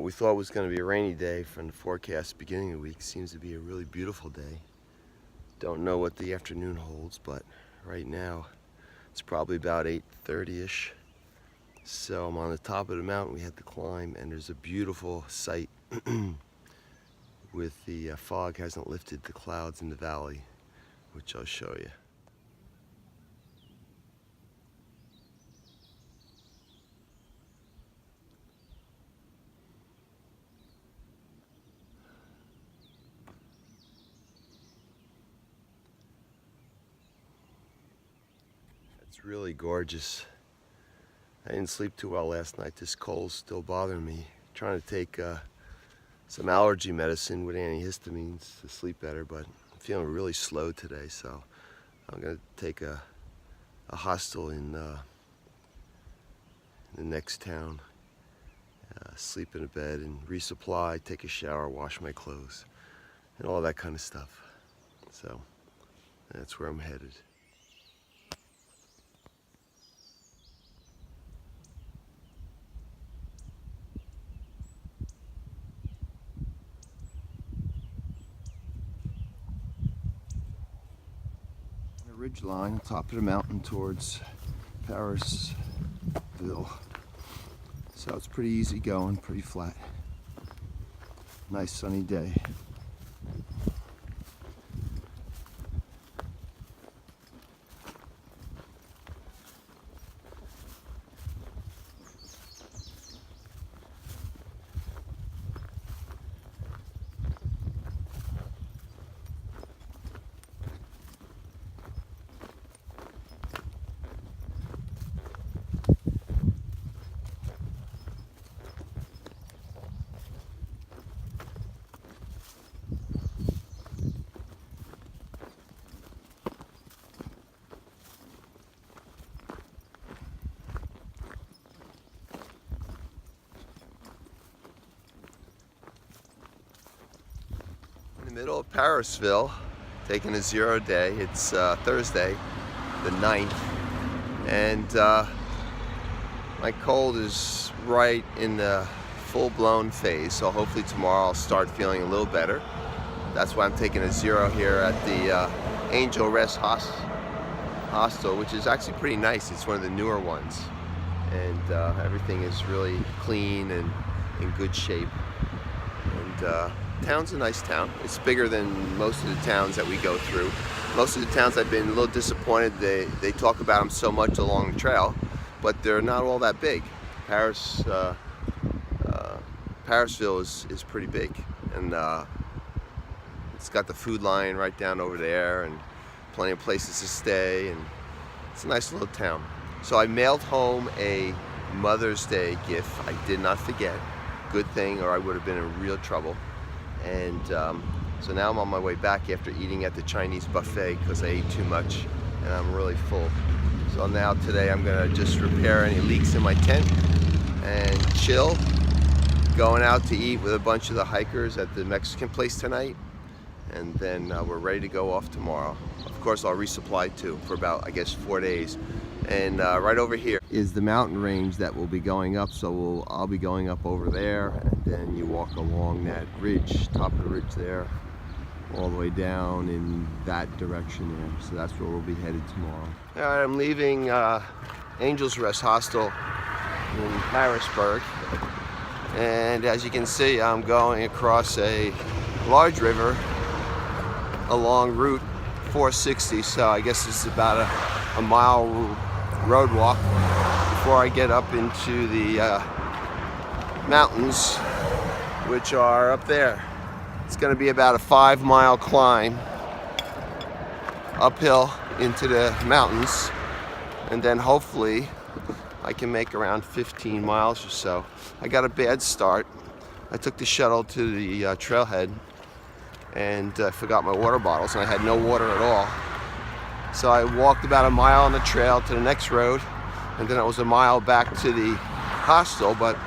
What we thought was going to be a rainy day from the forecast beginning of the week seems to be a really beautiful day. Don't know what the afternoon holds, but right now it's probably about 8:30ish. So I'm on the top of the mountain we had to climb, and there's a beautiful sight with the fog hasn't lifted the clouds in the valley, which I'll show you. It's really gorgeous. I didn't sleep too well last night. This cold's still bothering me. Trying to take some allergy medicine with antihistamines to sleep better, but I'm feeling really slow today, so I'm gonna take a hostel in the next town, sleep in a bed and resupply, take a shower, wash my clothes, and all that kind of stuff. So that's where I'm headed. Ridge line, top of the mountain towards Parisville. So it's pretty easy going, pretty flat. Nice sunny day. In the middle of Parisville, taking a 0 day. It's Thursday, the 9th, and my cold is right in the full-blown phase, so hopefully tomorrow I'll start feeling a little better. That's why I'm taking a 0 here at the Angel Rest Hostel, which is actually pretty nice. It's one of the newer ones, and everything is really clean and in good shape. And town's a nice town. It's bigger than most of the towns that we go through. Most of the towns I've been a little disappointed. They talk about them so much along the trail, but they're not all that big. Parisville is pretty big, and it's got the food line right down over there and plenty of places to stay, and it's a nice little town. So I mailed home a Mother's Day gift. I did not forget. Good thing, or I would have been in real trouble. And so now I'm on my way back after eating at the Chinese buffet because I ate too much and I'm really full. So now today I'm gonna just repair any leaks in my tent and chill. Going out to eat with a bunch of the hikers at the Mexican place tonight, and then we're ready to go off tomorrow. Of course I'll resupply too for about, I guess, 4 days. And right over here is the mountain range that we'll be going up, so I'll be going up over there, and then you walk along that ridge, top of the ridge there, all the way down in that direction there. So that's where we'll be headed tomorrow. All right, I'm leaving Angel's Rest Hostel in Harrisburg, and as you can see, I'm going across a large river along Route 460, so I guess it's about a mile road walk before I get up into the mountains, which are up there. It's going to be about a 5-mile climb uphill into the mountains, and then hopefully I can make around 15 miles or so. I got a bad start. I took the shuttle to the trailhead and forgot my water bottles, and I had no water at all. So I walked about a mile on the trail to the next road, and then it was a mile back to the hostel, but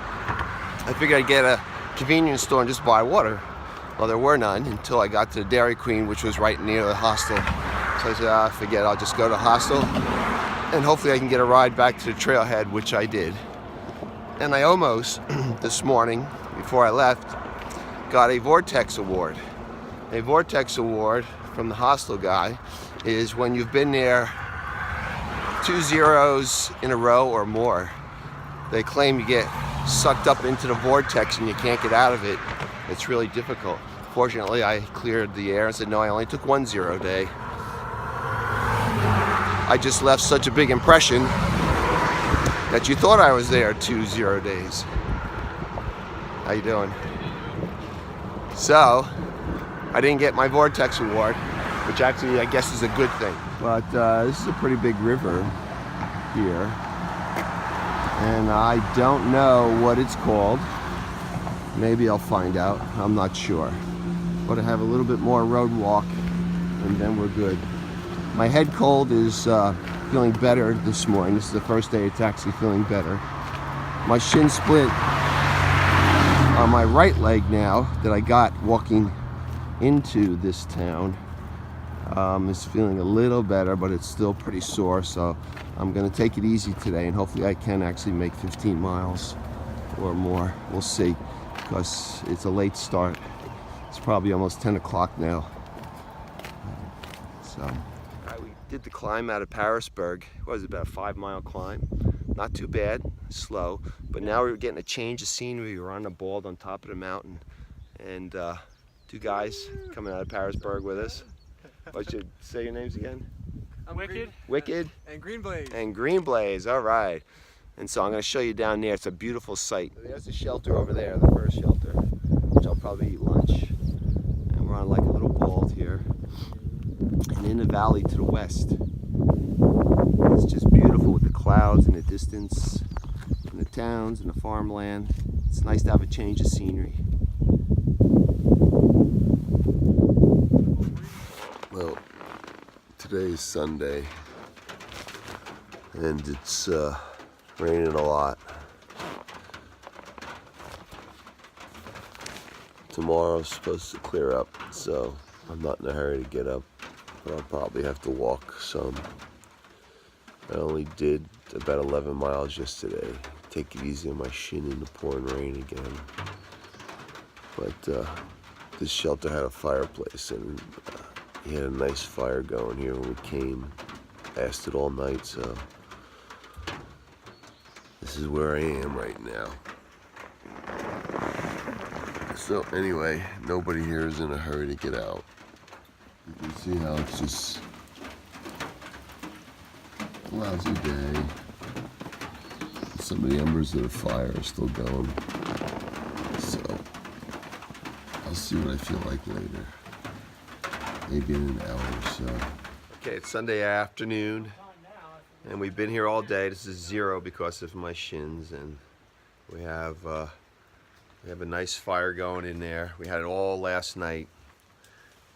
I figured I'd get a convenience store and just buy water. Well, there were none until I got to the Dairy Queen, which was right near the hostel. So I said, forget it, I'll just go to the hostel, and hopefully I can get a ride back to the trailhead, which I did. And I almost, this morning, before I left, got a Vortex Award. A Vortex Award from the hostel guy is when you've been there 2 zeros in a row or more. They claim you get sucked up into the vortex and you can't get out of it. It's really difficult. Fortunately, I cleared the air and said, no, I only took 1 0 day. I just left such a big impression that you thought I was there 2 0 days. How you doing? So, I didn't get my Vortex Award, which actually I guess is a good thing. But this is a pretty big river here. And I don't know what it's called. Maybe I'll find out. I'm not sure. But I have a little bit more road walk and then we're good. My head cold is feeling better this morning. This is the first day it's actually feeling better. My shin splint on my right leg now that I got walking into this town is feeling a little better, but it's still pretty sore, so I'm going to take it easy today and hopefully I can actually make 15 miles or more. We'll see, because it's a late start. It's probably almost 10 o'clock now. We did the climb out of Parisburg. It was about a 5-mile climb. Not too bad, slow, but now we're getting a change of scenery. We're on the bald on top of the mountain, and 2 guys coming out of Parisburg with us. What should say your names again? I'm Wicked. Wicked. And Green Blaze. And Green Blaze, all right. And so I'm going to show you down there. It's a beautiful sight. There's the shelter over there, the first shelter, which I'll probably eat lunch. And we're on like a little bald here. And in the valley to the west, it's just beautiful with the clouds in the distance, and the towns and the farmland. It's nice to have a change of scenery. Well, today is Sunday, and it's raining a lot. Tomorrow's supposed to clear up, so I'm not in a hurry to get up, but I'll probably have to walk some. I only did about 11 miles yesterday. Take it easy on my shin in the pouring rain again. But this shelter had a fireplace, and he had a nice fire going here when we came. Lasted all night, so this is where I am right now. So anyway, nobody here is in a hurry to get out. You can see how it's just a lousy day. Some of the embers of the fire are still going. So I'll see what I feel like later. Maybe in an hour or so. Okay, it's Sunday afternoon, and we've been here all day. This is 0 because of my shins, and we have a nice fire going in there. We had it all last night,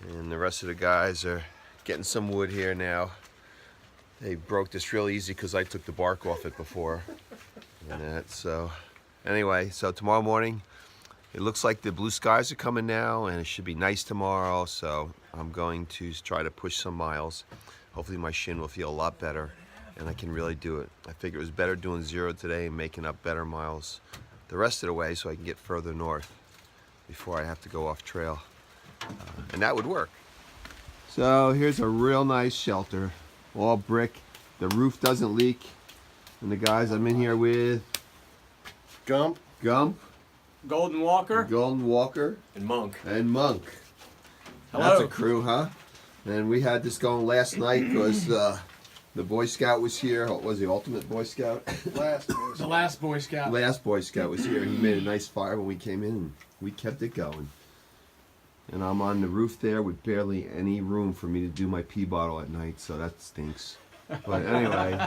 and the rest of the guys are getting some wood here now. They broke this real easy because I took the bark off it before. And that, so anyway, so tomorrow morning, it looks like the blue skies are coming now, and it should be nice tomorrow, so I'm going to try to push some miles. Hopefully my shin will feel a lot better, and I can really do it. I figure it was better doing 0 today and making up better miles the rest of the way so I can get further north before I have to go off trail. And that would work. So here's a real nice shelter, all brick. The roof doesn't leak. And the guys I'm in here with, Gump, Golden Walker, and Monk. Hello. That's a crew, huh? And we had this going last night because the Boy Scout was here. What was the ultimate Boy Scout? The last Boy Scout. Last Boy Scout was here. He made a nice fire when we came in, and we kept it going. And I'm on the roof there with barely any room for me to do my pee bottle at night, so that stinks. But anyway,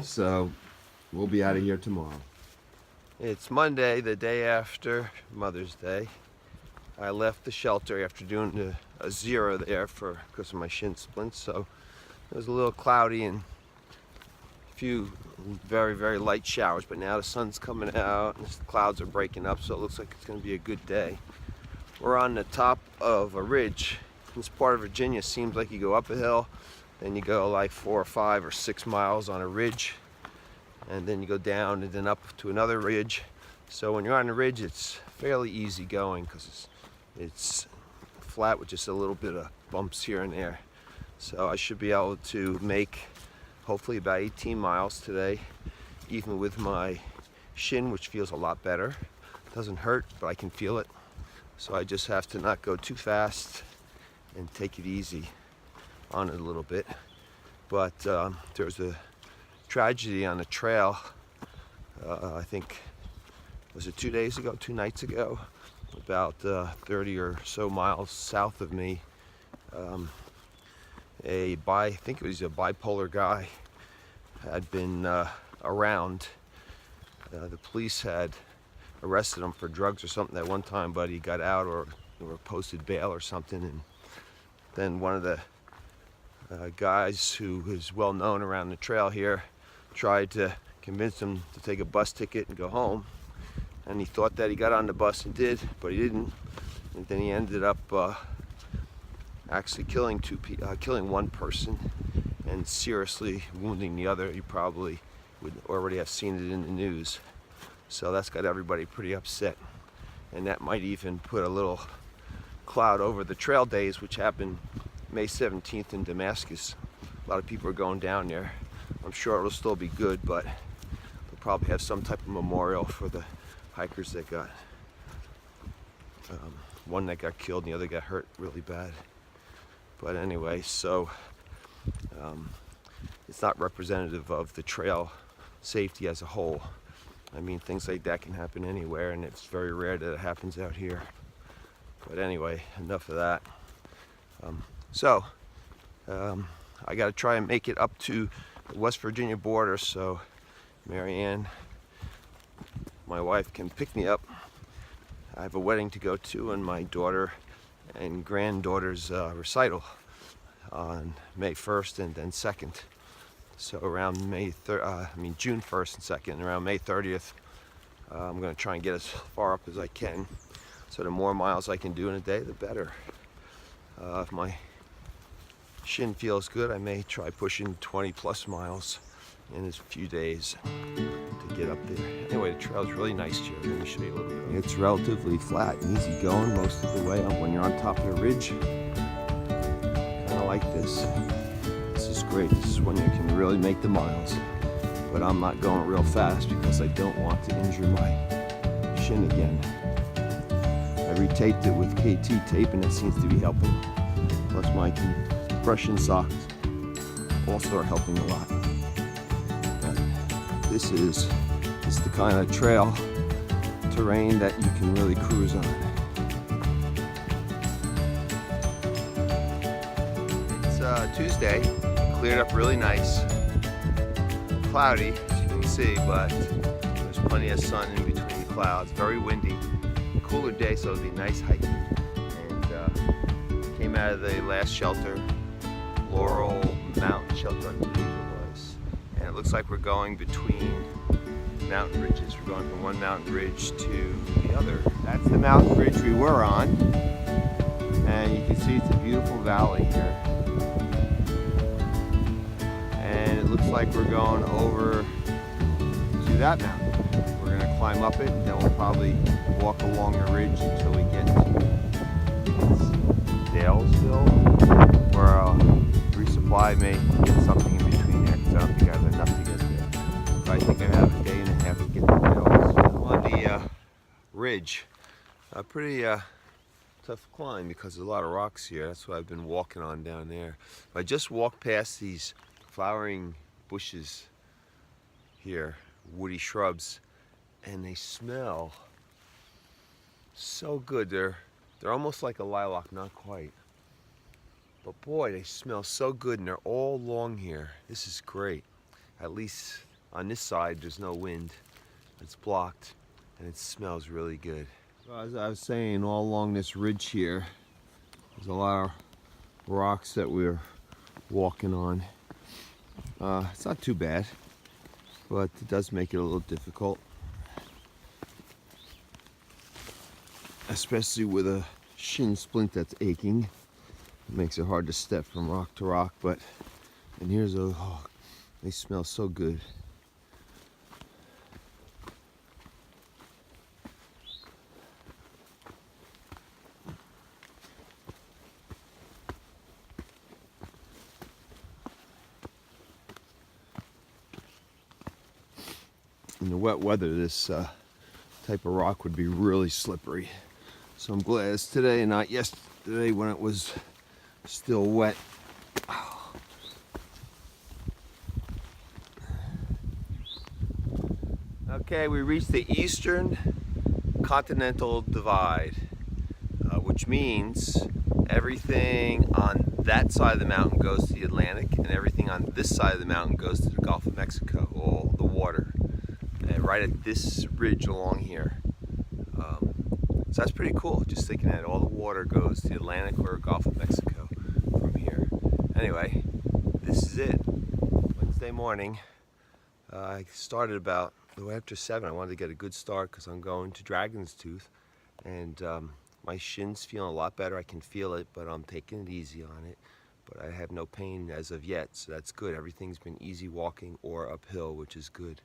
so we'll be out of here tomorrow. It's Monday, the day after Mother's Day. I left the shelter after doing a 0 there because of my shin splints, so it was a little cloudy and a few very, very light showers, but now the sun's coming out and the clouds are breaking up, so it looks like it's going to be a good day. We're on the top of a ridge. This part of Virginia seems like you go up a hill, then you go like 4 or 5 or 6 miles on a ridge. and then you go down and then up to another ridge. So when you're on the ridge, it's fairly easy going because it's flat with just a little bit of bumps here and there. So I should be able to make hopefully about 18 miles today, even with my shin, which feels a lot better. Doesn't hurt, but I can feel it. So I just have to not go too fast and take it easy on it a little bit. But there was a tragedy on the trail, I think, was it 2 days ago, 2 nights ago, about 30 or so miles south of me. I think it was a bipolar guy had been around. The police had arrested him for drugs or something at one time, but he got out or posted bail or something. And then one of the guys who is well known around the trail here tried to convince him to take a bus ticket and go home. And he thought that he got on the bus and did, but he didn't. And then he ended up actually killing one person and seriously wounding the other. You probably would already have seen it in the news. So that's got everybody pretty upset. And that might even put a little cloud over the trail days, which happened May 17th in Damascus. A lot of people are going down there. I'm sure it'll still be good, but they'll probably have some type of memorial for the hikers that got, one that got killed and the other got hurt really bad. But anyway, so it's not representative of the trail safety as a whole. I mean, things like that can happen anywhere, and it's very rare that it happens out here. But anyway, enough of that. I got to try and make it up to the West Virginia border so Marianne, my wife, can pick me up. I have a wedding to go to and my daughter and granddaughter's recital on May 1st and then 2nd. So around June 1st and 2nd, around May 30th, I'm going to try and get as far up as I can. So the more miles I can do in a day, the better. If my shin feels good, I may try pushing 20 plus miles in a few days to get up there. Anyway, the trail's really nice here. Let me show you a little bit. It's relatively flat and easy going most of the way when you're on top of the ridge. Kind of like this. This is great. This is when you can really make the miles. But I'm not going real fast because I don't want to injure my shin again. I retaped it with KT tape and that seems to be helping. Plus my compression socks also are helping a lot. But this is the kind of trail terrain that you can really cruise on. It's Tuesday, cleared up really nice. Cloudy, as you can see, but there's plenty of sun in between the clouds. Very windy. Cooler day, so it'll be nice hiking. And came out of the last shelter, Laurel Mountain Shelter, I believe it was. And it looks like we're going between mountain ridges. We're going from one mountain ridge to the other. That's the mountain ridge we were on. And you can see it's a beautiful valley here. And it looks like we're going over to that mountain. We're going to climb up it, and then we'll probably walk along the ridge until we get to Dalesville, where resupply may get something in between there, because I don't think I have enough to get there. But I think I have a day and a half to get to Dalesville. On the ridge, a pretty tough climb because there's a lot of rocks here. That's what I've been walking on down there. I just walked past these flowering bushes here, woody shrubs, and they smell so good. They're almost like a lilac, not quite. But boy, they smell so good, and they're all along here. This is great. At least on this side, there's no wind. It's blocked, and it smells really good. Well, as I was saying, all along this ridge here, there's a lot of rocks that we're walking on. It's not too bad, but it does make it a little difficult. Especially with a shin splint that's aching. It makes it hard to step from rock to rock, and here's they smell so good. in the wet weather, this type of rock would be really slippery. So I'm glad it's today and not yesterday when it was still wet. Okay, we reached the eastern continental divide, which means everything on that side of the mountain goes to the Atlantic and everything on this side of the mountain goes to the Gulf of Mexico, all the water, right at this ridge along here. So that's pretty cool, just thinking that all the water goes to the Atlantic or Gulf of Mexico from here. Anyway, this is it. Wednesday morning. I started about after 7. I wanted to get a good start because I'm going to Dragon's Tooth, and my shin's feeling a lot better. I can feel it, but I'm taking it easy on it. But I have no pain as of yet, so that's good. Everything's been easy walking or uphill, which is good.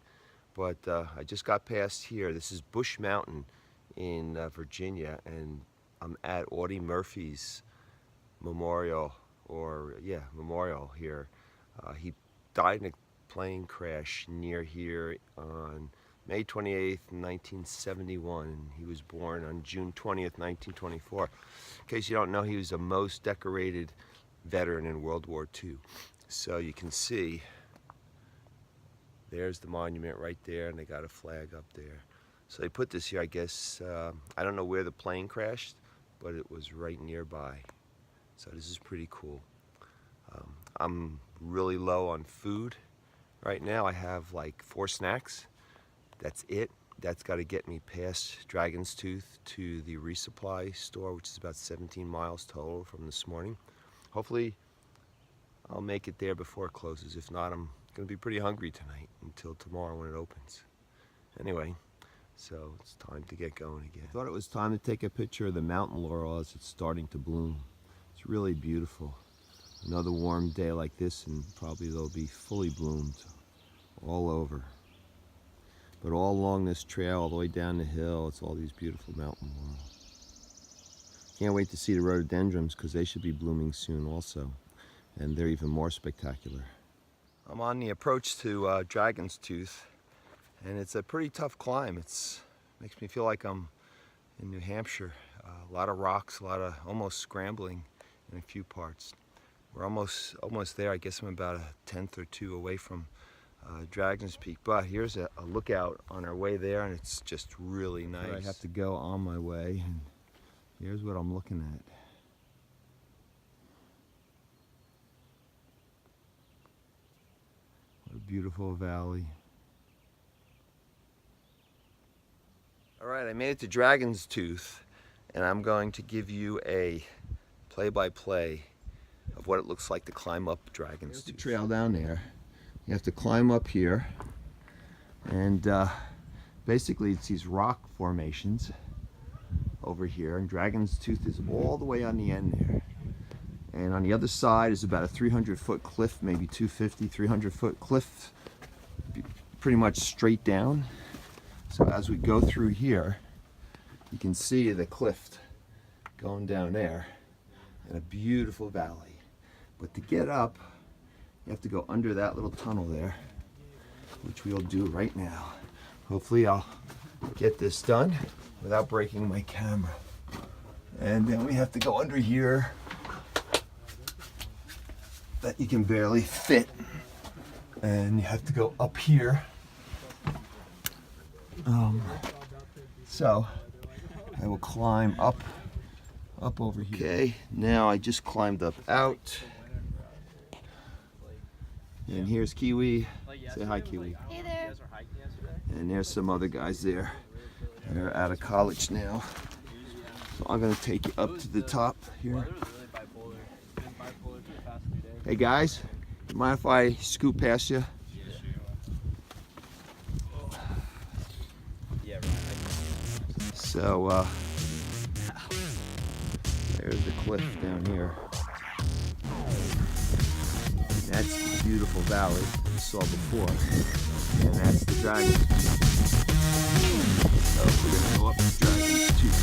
But I just got past here. This is Bush Mountain in Virginia, and I'm at Audie Murphy's memorial, memorial here. He died in a plane crash near here on May 28th, 1971. He was born on June 20th, 1924. In case you don't know, he was the most decorated veteran in World War II. So you can see, there's the monument right there, and they got a flag up there. So they put this here, I guess, I don't know where the plane crashed, but it was right nearby. So this is pretty cool. I'm really low on food right now. I have like 4 snacks. That's it. That's got to get me past Dragon's Tooth to the resupply store, which is about 17 miles total from this morning. Hopefully I'll make it there before it closes. If not, I'm going to be pretty hungry tonight until tomorrow when it opens. Anyway, so it's time to get going again. I thought it was time to take a picture of the mountain laurel as it's starting to bloom. It's really beautiful. Another warm day like this and probably they'll be fully bloomed all over. But all along this trail, all the way down the hill, it's all these beautiful mountain laurel. Can't wait to see the rhododendrons because they should be blooming soon also. And they're even more spectacular. I'm on the approach to Dragon's Tooth, and it's a pretty tough climb. It makes me feel like I'm in New Hampshire. A lot of rocks, a lot of almost scrambling in a few parts. We're almost there. I guess I'm about a 1/10 or 2 away from Dragon's Peak. But here's a lookout on our way there, and it's just really nice. Here I have to go on my way, and here's what I'm looking at. What a beautiful valley. All right, I made it to Dragon's Tooth, and I'm going to give you a play-by-play of what it looks like to climb up Dragon's Tooth. There's the trail down there. You have to climb up here, and basically it's these rock formations over here, and Dragon's Tooth is all the way on the end there. And on the other side is about a 300-foot cliff, maybe 250, 300-foot cliff, pretty much straight down. So as we go through here, you can see the cliff going down there and a beautiful valley. But to get up, you have to go under that little tunnel there, which we'll do right now. Hopefully I'll get this done without breaking my camera. And then we have to go under here that you can barely fit. And you have to go up here. So I will climb up over here. Okay, now I just climbed up out. And here's Kiwi. Say hi, Kiwi. Hey there. And there's some other guys there. They're out of college now. So I'm gonna take you up to the top here. Hey guys, you mind if I scoot past you? So there's the cliff down here. That's the beautiful valley you saw before, and that's the Dragon's Tooth. So we're gonna go up the Dragon's Tooth.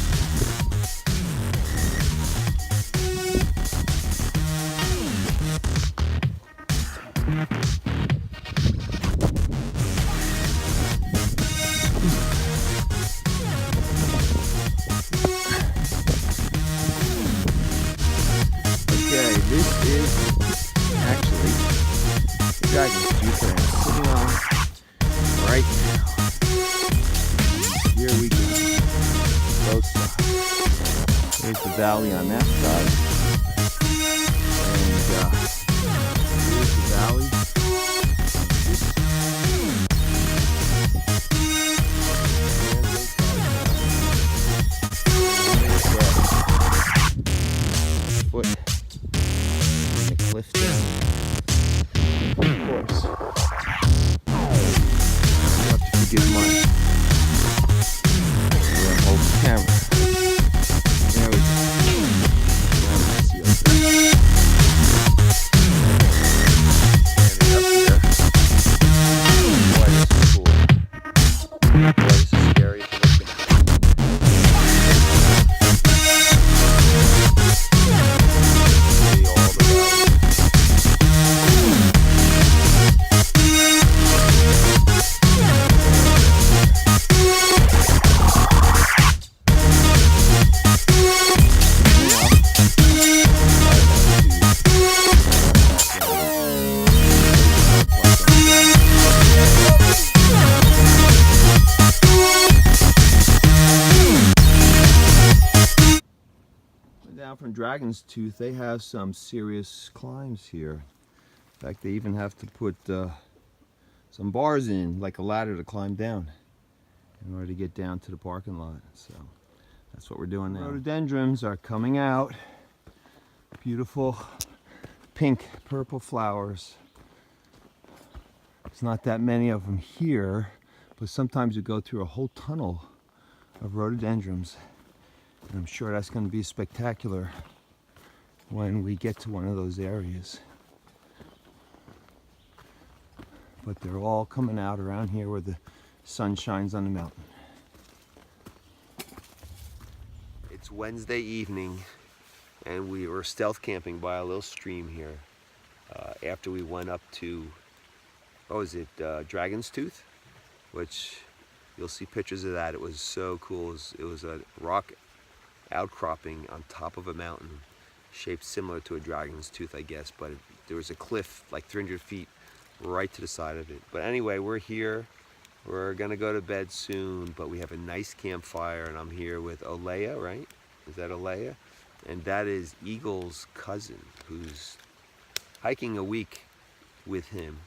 Dragon's Tooth that I'm sitting on right now. Here we go. Both sides. There's the valley on that side. And here's the valley. Foot in the cliff down. Of course, you have to forgive my whole camera. There we go. Now we can see up there. Standing up here. Boy, this is cool. Boy, this is scary to look at. Down from Dragon's Tooth, they have some serious climbs here. In fact, they even have to put some bars in, like a ladder to climb down in order to get down to the parking lot. So that's what we're doing now. Rhododendrons are coming out. Beautiful pink, purple flowers. There's not that many of them here, but sometimes you go through a whole tunnel of rhododendrons. And I'm sure that's going to be spectacular when we get to one of those areas. But they're all coming out around here where the sun shines on the mountain. It's Wednesday evening and we were stealth camping by a little stream here after we went up to, what was it, Dragon's Tooth, which you'll see pictures of that. It was so cool. It was a rock outcropping on top of a mountain shaped similar to a dragon's tooth, I guess, but there was a cliff like 300 feet right to the side of it. But anyway, we're here. We're gonna go to bed soon, but we have a nice campfire, and I'm here with Olea, right? Is that Olea? And that is Eagle's cousin, who's hiking a week with him,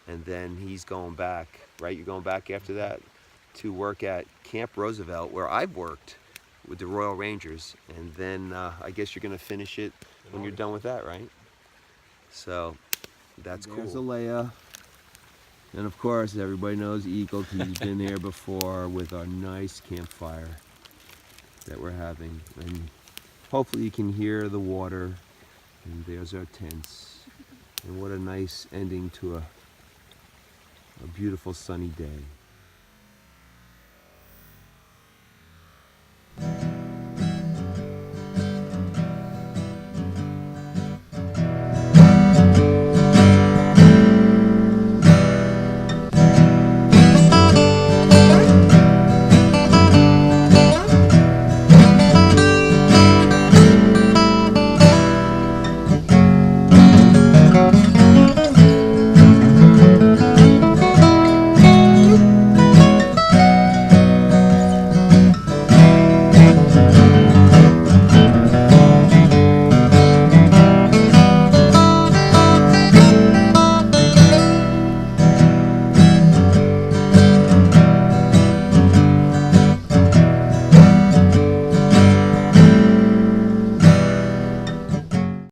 and then he's going back, right? You're going back after that to work at Camp Roosevelt, where I've worked with the Royal Rangers, and then I guess you're gonna finish it when you're done with that, right? So that's cool. There's Olea, and of course everybody knows Eagle. He's been here before with our nice campfire that we're having, and hopefully you can hear the water. And there's our tents, and what a nice ending to a beautiful sunny day.